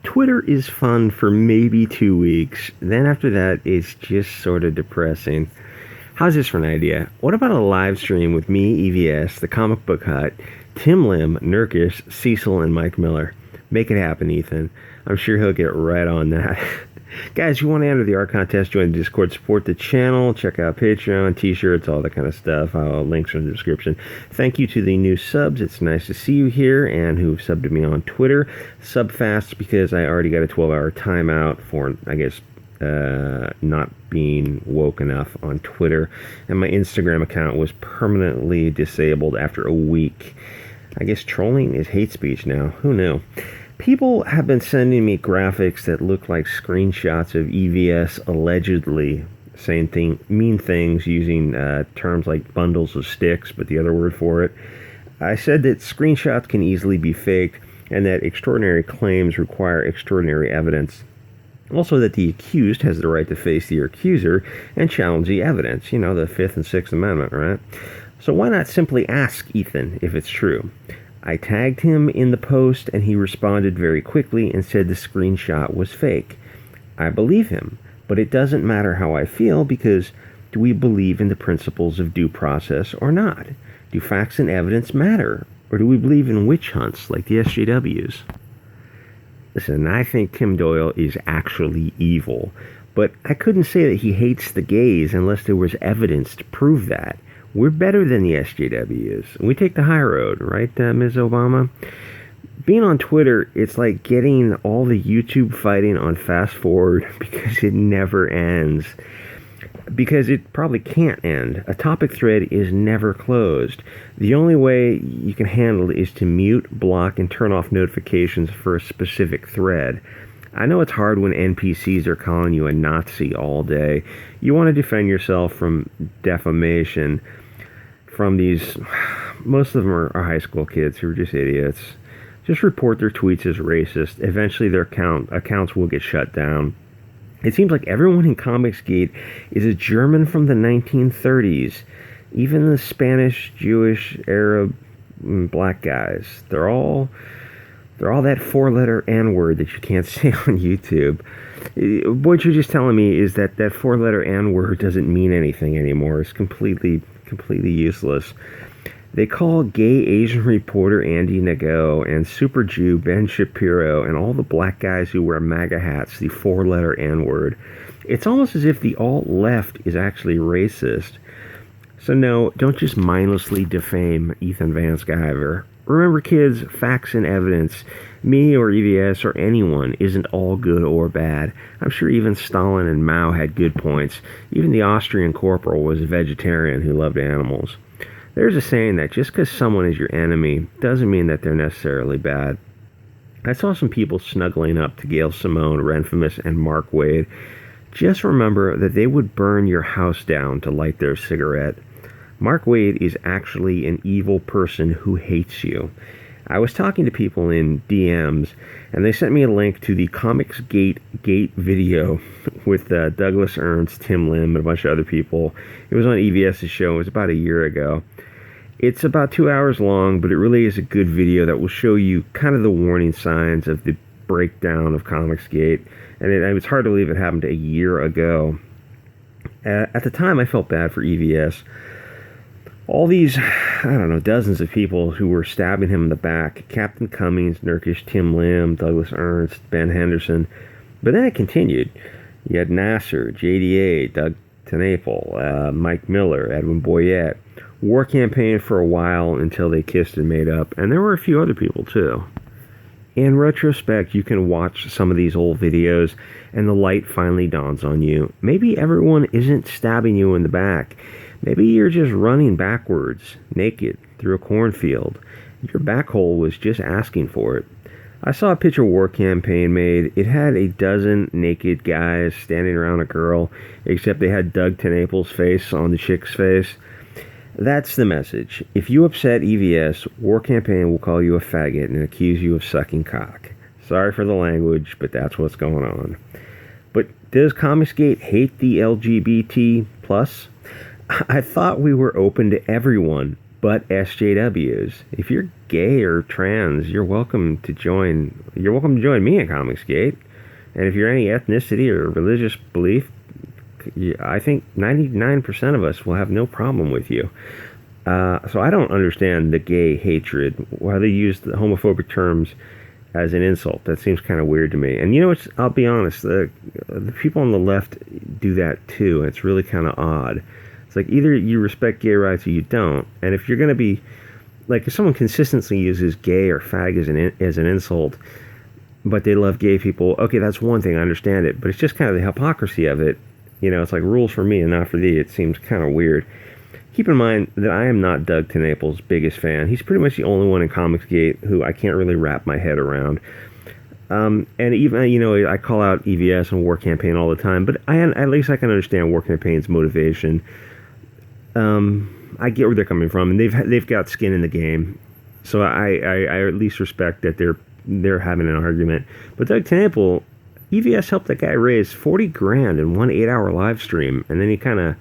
Twitter is fun for maybe 2 weeks. Then after that, it's just sort of depressing. How's this for an idea? What about a live stream with me, EVS, the Comic Book Hut, Tim Lim, Nurkish, Cecil, and Mike Miller? Make it happen, Ethan. I'm sure he'll get right on that. Guys, you want to enter the art contest, join the Discord, support the channel, check out Patreon, t-shirts, all that kind of stuff. Links are in the description. Thank you to the new subs. It's nice to see you here, and who've subbed to me on Twitter. Sub fast because I already got a 12-hour timeout for, I guess, not being woke enough on Twitter. And my Instagram account was permanently disabled after a week. I guess trolling is hate speech now. Who knew? People have been sending me graphics that look like screenshots of EVS allegedly saying mean things using terms like bundles of sticks, but the other word for it. I said that screenshots can easily be faked and that extraordinary claims require extraordinary evidence. Also that the accused has the right to face the accuser and challenge the evidence. You know, the Fifth and Sixth Amendment, right? So why not simply ask Ethan if it's true? I tagged him in the post, and he responded very quickly and said the screenshot was fake. I believe him, but it doesn't matter how I feel because do we believe in the principles of due process or not? Do facts and evidence matter, or do we believe in witch hunts like the SJWs? Listen, I think Tim Doyle is actually evil, but I couldn't say that he hates the gays unless there was evidence to prove that. We're better than the SJWs. We take the high road, right, Ms. Obama? Being on Twitter, it's like getting all the YouTube fighting on fast forward because it never ends. Because it probably can't end. A topic thread is never closed. The only way you can handle it is to mute, block, and turn off notifications for a specific thread. I know it's hard when NPCs are calling you a Nazi all day. You want to defend yourself from defamation from these, most of them are high school kids who are just idiots. Just report their tweets as racist. Eventually their accounts will get shut down. It seems like everyone in Comicsgate is a German from the 1930s. Even the Spanish, Jewish, Arab, black guys. They're all that four-letter N-word that you can't say on YouTube. What you're just telling me is that that four-letter N-word doesn't mean anything anymore. It's completely useless. They call gay Asian reporter Andy Nago and super Jew Ben Shapiro and all the black guys who wear MAGA hats the four-letter N-word. It's almost as if the alt-left is actually racist. So no, don't just mindlessly defame Ethan Van Sciver. Remember, kids, facts and evidence. Me or EVS or anyone isn't all good or bad. I'm sure even Stalin and Mao had good points. Even the Austrian corporal was a vegetarian who loved animals. There's a saying that just because someone is your enemy doesn't mean that they're necessarily bad. I saw some people snuggling up to Gail, Simone, Renfamous, and Waid. Just remember that they would burn your house down to light their cigarette. Waid is actually an evil person who hates you. I was talking to people in DMs, and they sent me a link to the comicsgate video with Douglas Ernst, Tim Lim, and a bunch of other people. It was on EVS's show. It was about a year ago. It's about 2 hours long, but it really is a good video that will show you kind of the warning signs of the breakdown of Comicsgate. And it's hard to believe it happened a year ago. At the time, I felt bad for EVS. All these, dozens of people who were stabbing him in the back. Captain Cummings, Nurkish, Tim Lim, Douglas Ernst, Ben Henderson. But then it continued. You had Nasser, JDA, Doug Tennapel, Mike Miller, Edwin Boyette. War campaign for a while until they kissed and made up. And there were a few other people too. In retrospect, you can watch some of these old videos and the light finally dawns on you. Maybe everyone isn't stabbing you in the back. Maybe you're just running backwards, naked, through a cornfield. Your back hole was just asking for it. I saw a picture war campaign made. It had a dozen naked guys standing around a girl, except they had Doug Tennapel's face on the chick's face. That's the message. If you upset EVS, war campaign will call you a faggot and accuse you of sucking cock. Sorry for the language, but that's what's going on. But does Comicsgate hate the LGBT plus? I thought we were open to everyone, but SJWs. If you're gay or trans, you're welcome to join. You're welcome to join me at Comicsgate. And if you're any ethnicity or religious belief, I think 99% of us will have no problem with you. So I don't understand the gay hatred, why they use the homophobic terms as an insult. That seems kind of weird to me. And I'll be honest, the people on the left do that too, and it's really kind of odd. It's like either you respect gay rights or you don't. And if you're going to be, like, if someone consistently uses gay or fag as an insult, but they love gay people, okay, that's one thing, I understand it. But it's just kind of the hypocrisy of it. It's like rules for me and not for thee. It seems kind of weird. Keep in mind that I am not Doug Tennapel's biggest fan. He's pretty much the only one in Comicsgate who I can't really wrap my head around. And even, I call out EVS and War Campaign all the time, but at least I can understand War Campaign's motivation. I get where they're coming from, and they've got skin in the game, so I at least respect that they're having an argument. But Doug Tennapel, EVS helped that guy raise $40,000 in one 8-hour live stream, and then he kind of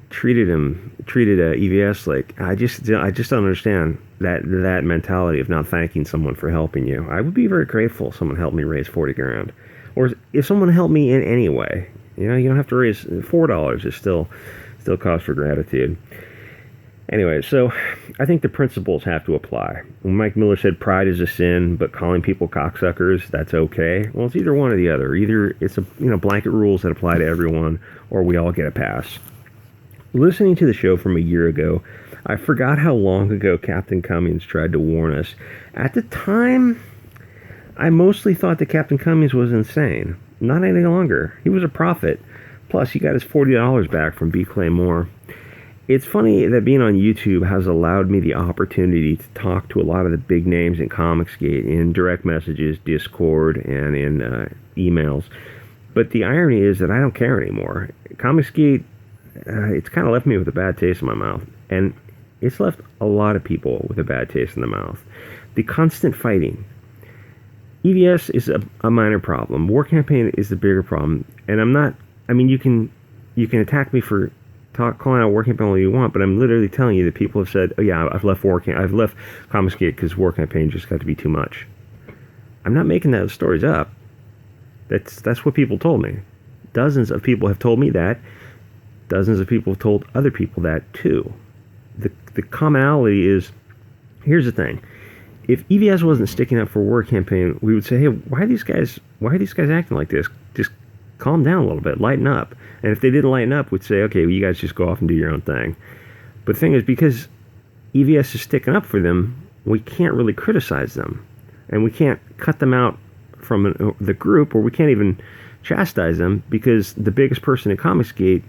treated EVS like, I just don't understand that mentality of not thanking someone for helping you. I would be very grateful if someone helped me raise $40,000, or if someone helped me in any way. You don't have to raise $4. Is still cause for gratitude. Anyway, so I think the principles have to apply. When Mike Miller said pride is a sin, but calling people cocksuckers, that's okay. Well, it's either one or the other. Either it's blanket rules that apply to everyone, or we all get a pass. Listening to the show from a year ago, I forgot how long ago Captain Cummings tried to warn us. At the time, I mostly thought that Captain Cummings was insane. Not any longer. He was a prophet. Plus, he got his $40 back from B. Clay Moore. It's funny that being on YouTube has allowed me the opportunity to talk to a lot of the big names in Comicsgate in direct messages, Discord, and in emails. But the irony is that I don't care anymore. Comicsgate, it's kind of left me with a bad taste in my mouth. And it's left a lot of people with a bad taste in the mouth. The constant fighting. EVS is a minor problem. War Campaign is the bigger problem. And you can attack me for calling out War Campaign all you want, but I'm literally telling you that people have said, oh yeah, I've left Comicsgate because War Campaign just got to be too much. I'm not making those stories up. That's what people told me. Dozens of people have told me that. Dozens of people have told other people that too. The commonality is, here's the thing. If EVS wasn't sticking up for War Campaign, we would say, hey, why are these guys acting like this? Just calm down a little bit, lighten up. And if they didn't lighten up, we'd say, okay, well, you guys just go off and do your own thing. But the thing is, because EVS is sticking up for them, we can't really criticize them. And we can't cut them out from the group, or we can't even chastise them, because the biggest person in Comicsgate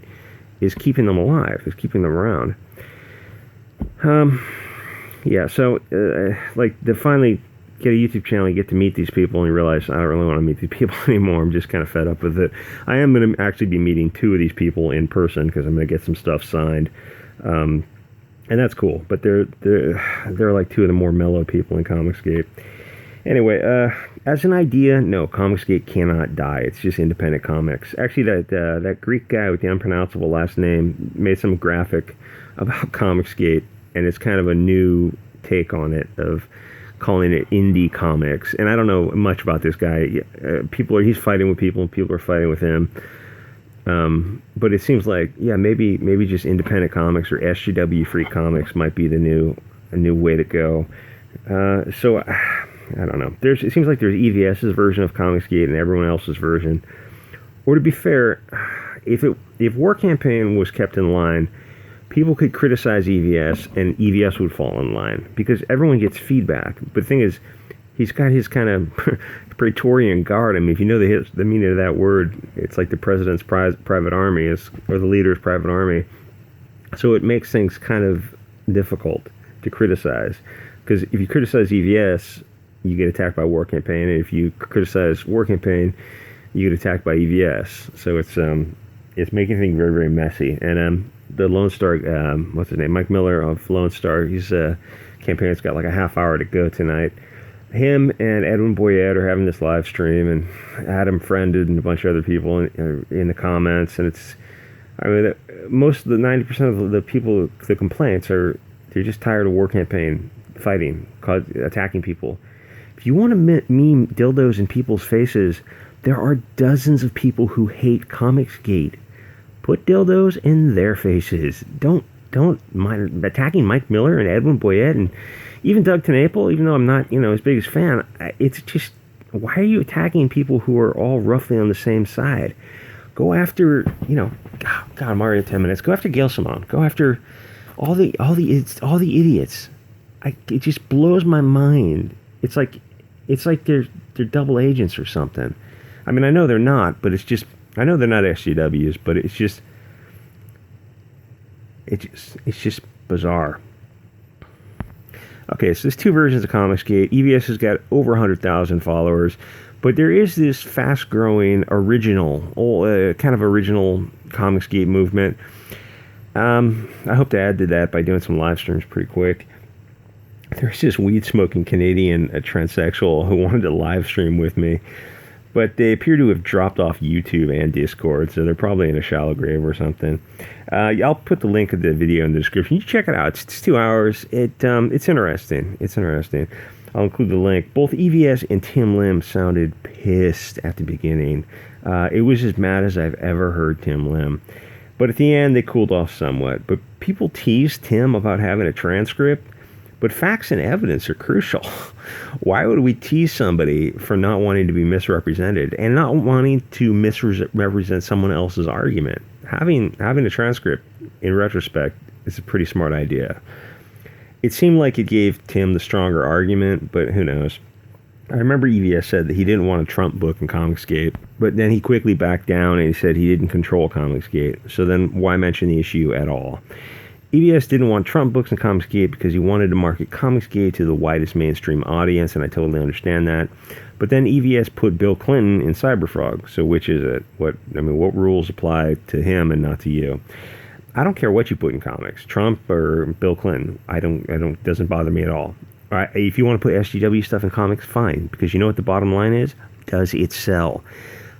is keeping them alive, is keeping them around. Yeah, so, to finally get a YouTube channel, you get to meet these people, and you realize, I don't really want to meet these people anymore. I'm just kind of fed up with it. I am going to actually be meeting 2 of these people in person, because I'm going to get some stuff signed. And that's cool, but they're like 2 of the more mellow people in Comicsgate. Anyway, as an idea, no, Comicsgate cannot die. It's just independent comics. Actually, that Greek guy with the unpronounceable last name made some graphic about Comicsgate, and it's kind of a new take on it, of calling it indie comics. And I don't know much about this guy. He's fighting with people, and people are fighting with him. But it seems like, yeah, maybe just independent comics or SJW free comics might be a new way to go. So I don't know. It seems like there's EVS's version of Comicsgate and everyone else's version. Or to be fair, if War Campaign was kept in line, people could criticize EVS and EVS would fall in line, because everyone gets feedback. But the thing is, he's got his kind of Praetorian Guard. I mean, if you know the meaning of that word, it's like the president's private army, or the leader's private army. So it makes things kind of difficult to criticize, because if you criticize EVS, you get attacked by War Campaign, and if you criticize War Campaign, you get attacked by EVS. So it's making things very, very messy. And the Lone Star, what's his name, Mike Miller of Lone Star, he's campaign's got like a half hour to go tonight. Him and Edwin Boyette are having this live stream, and Adam friended and a bunch of other people in the comments, and most of the 90% of the people, the complaints are They're just tired of war campaign fighting, attacking people. If you want to meme dildos in people's faces, there are dozens of people who hate comicsgate. Put dildos in their faces. Don't mind attacking Mike Miller and Edwin Boyette and even Doug Tennapel, even though I'm not, his biggest fan. It's just, why are you attacking people who are all roughly on the same side? Go after, God, I'm already at 10 minutes. Go after Gail Simone. Go after all the idiots. It just blows my mind. It's like they're double agents or something. I mean, I know they're not, but it's just, I know they're not SJWs, but it's just bizarre. Okay, so there's two versions of Comicsgate. EVS has got over 100,000 followers, but there is this fast-growing original Comicsgate movement. I hope to add to that by doing some live streams pretty quick. There's this weed-smoking Canadian transsexual who wanted to live stream with me, but they appear to have dropped off YouTube and Discord, so they're probably in a shallow grave or something. I'll put the link of the video in the description. You check it out. It's 2 hours. It's interesting. I'll include the link. Both EVS and Tim Lim sounded pissed at the beginning. It was as mad as I've ever heard Tim Lim. But at the end, they cooled off somewhat. But people teased Tim about having a transcript. But facts and evidence are crucial. Why would we tease somebody for not wanting to be misrepresented and not wanting to misrepresent someone else's argument? Having a transcript, in retrospect, is a pretty smart idea. It seemed like it gave Tim the stronger argument, but who knows? I remember EVS said that he didn't want a Trump book in Comicsgate, but then he quickly backed down and he said he didn't control Comicsgate. So then why mention the issue at all? EVS didn't want Trump books in Comicsgate because he wanted to market Comicsgate to the widest mainstream audience, and I totally understand that. But then EVS put Bill Clinton in Cyberfrog, so which is it? What rules apply to him and not to you? I don't care what you put in comics, Trump or Bill Clinton. Doesn't bother me at all. All right, if you want to put SJW stuff in comics, fine, because you know what the bottom line is? Does it sell?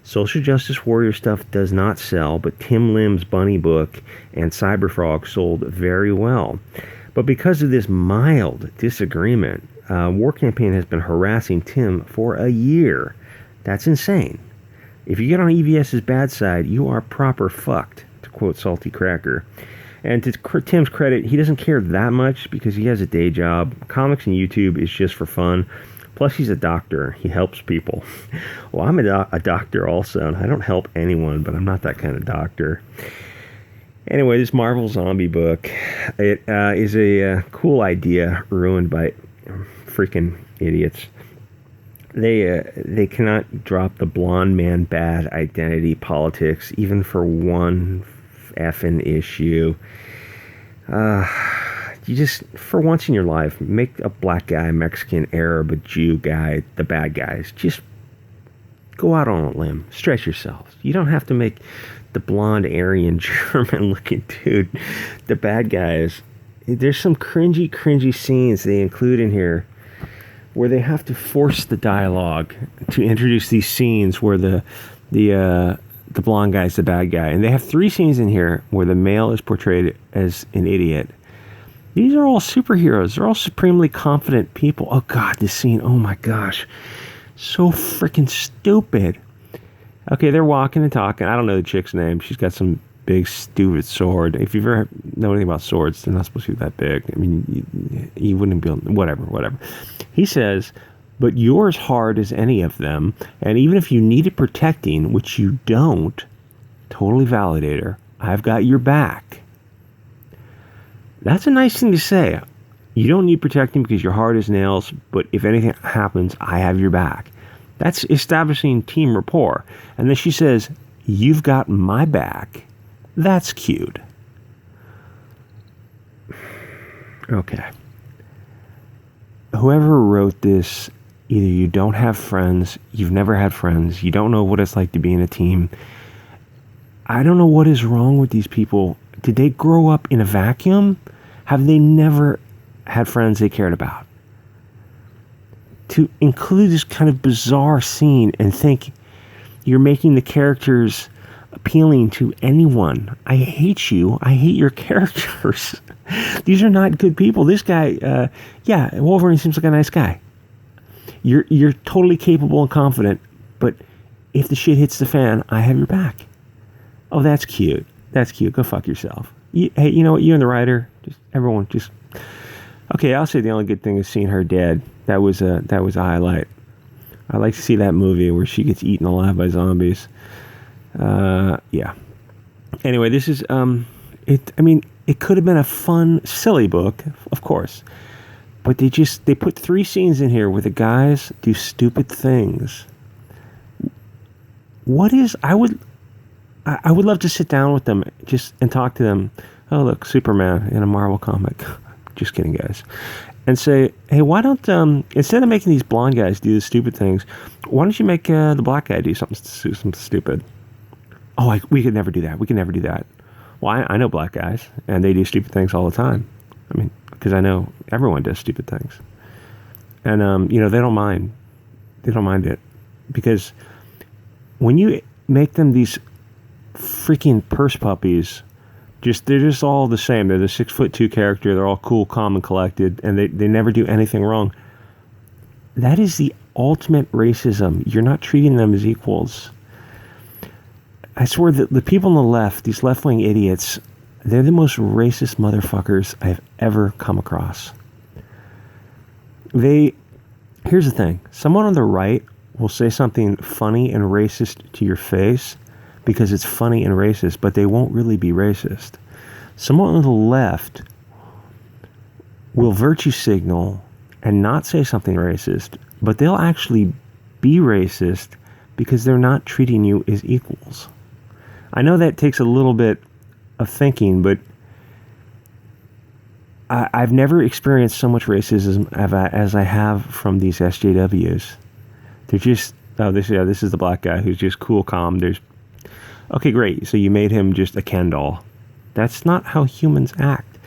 Social Justice Warrior stuff does not sell, but Tim Lim's Bunny book and Cyberfrog sold very well. But because of this mild disagreement, War Campaign has been harassing Tim for a year. That's insane. If you get on EVS's bad side, you are proper fucked, to quote Salty Cracker. And to Tim's credit, he doesn't care that much because he has a day job. Comics and YouTube is just for fun. Plus, he's a doctor. He helps people. Well, I'm a doctor also, and I don't help anyone, but I'm not that kind of doctor. Anyway, this Marvel Zombie book, it is a cool idea ruined by freaking idiots. They cannot drop the blonde man bad identity politics even for one effing issue. You just, for once in your life, make a black guy, Mexican, Arab, a Jew guy, the bad guys. Just go out on a limb. Stretch yourselves. You don't have to make the blonde, Aryan, German-looking dude the bad guys. There's some cringy scenes they include in here where they have to force the dialogue to introduce these scenes where the blonde guy's the bad guy. And they have 3 scenes in here where the male is portrayed as an idiot. These are all superheroes. They're all supremely confident people. Oh, God, this scene. Oh, my gosh. So freaking stupid. Okay, they're walking and talking. I don't know the chick's name. She's got some big, stupid sword. If you've ever know anything about swords, they're not supposed to be that big. I mean, you wouldn't be able to, whatever. He says, but you're as hard as any of them, and even if you needed protecting, which you don't, totally validator, I've got your back. That's a nice thing to say. You don't need protecting because you're hard as nails, but if anything happens, I have your back. That's establishing team rapport. And then she says, you've got my back. That's cute. Okay. Whoever wrote this, either you don't have friends, you've never had friends, you don't know what it's like to be in a team. I don't know what is wrong with these people. Did they grow up in a vacuum? Have they never had friends they cared about? To include this kind of bizarre scene and think you're making the characters appealing to anyone. I hate you. I hate your characters. These are not good people. This guy, yeah, Wolverine seems like a nice guy. You're totally capable and confident, but if the shit hits the fan, I have your back. Oh, that's cute. That's cute. Go fuck yourself. Hey, you know what? You and the writer, everyone. Okay, I'll say the only good thing is seeing her dead. That was a highlight. I like to see that movie where she gets eaten alive by zombies. Yeah. Anyway, this is it could have been a fun, silly book, of course, but they put 3 scenes in here where the guys do stupid things. I would love to sit down with them and talk to them. Oh, look, Superman in a Marvel comic. Just kidding, guys. And say, hey, why don't, instead of making these blonde guys do the stupid things, why don't you make the black guy do something stupid? Oh, we could never do that. We can never do that. Well, I know black guys, and they do stupid things all the time. I mean, because I know everyone does stupid things. And, they don't mind. They don't mind it. Because when you make them these freaking purse puppies, they're just all the same. They're the 6'2" character. They're all cool, calm, and collected, and they never do anything wrong. That is the ultimate racism. You're not treating them as equals. I swear that the people on the left, these left-wing idiots, they're the most racist motherfuckers I've ever come across. Here's the thing. Someone on the right will say something funny and racist to your face because it's funny and racist, but they won't really be racist. Someone on the left will virtue signal and not say something racist, but they'll actually be racist because they're not treating you as equals. I know that takes a little bit of thinking, but I've never experienced so much racism as I have from these SJWs. They're just, this is the black guy who's just cool, calm. Okay, great. So you made him just a Ken doll. That's not how humans act.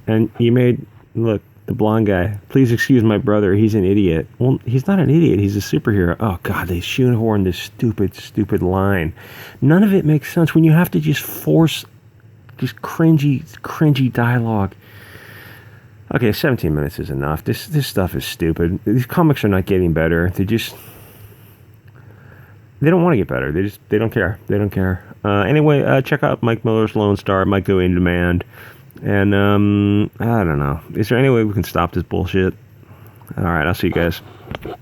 And you made, look, the blonde guy, please excuse my brother, he's an idiot. Well, he's not an idiot, he's a superhero. Oh, God, they shoehorn this stupid line. None of it makes sense when you have to just force just cringy dialogue. Okay, 17 minutes is enough. This stuff is stupid. These comics are not getting better. They don't want to get better. They don't care. They don't care. Anyway, check out Mike Miller's Lone Star. It might go in demand. And, I don't know. Is there any way we can stop this bullshit? All right, I'll see you guys.